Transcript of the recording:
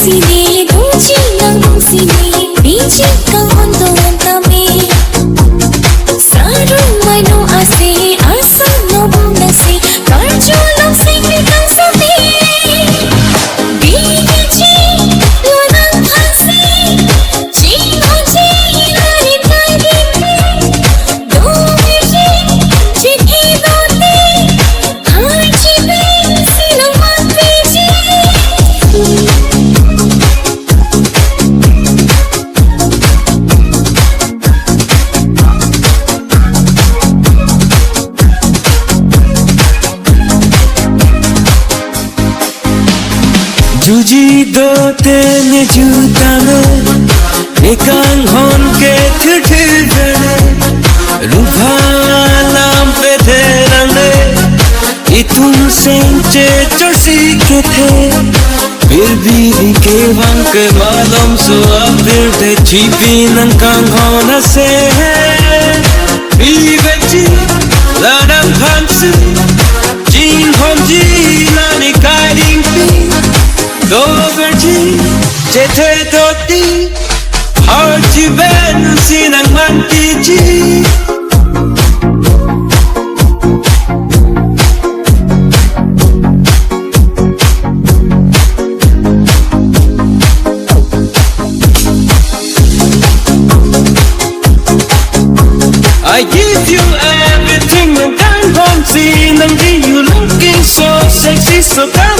sini Duji nang sini Biji kang hondo antame Sarung mai no ase Asa no bunase Karjo lang sini kang sabi Biji lunang hasi Jing hoji nari kai bimbe Do biji jiki dote Harji be silang mat biji Juji do te ne jutane Ekang hon ke thithidane Rubha lam pe therane Itun senche chorsi ke the Fir bhi ke van ke malum so abir te chipi nan kang hon ase Bi vechi ladam khansi Jin hon ji nani kai ding pi Doverji, jete doti, harji ben sinang mantiji. I give you everything, and I'm gone sinang you looking so sexy, so come.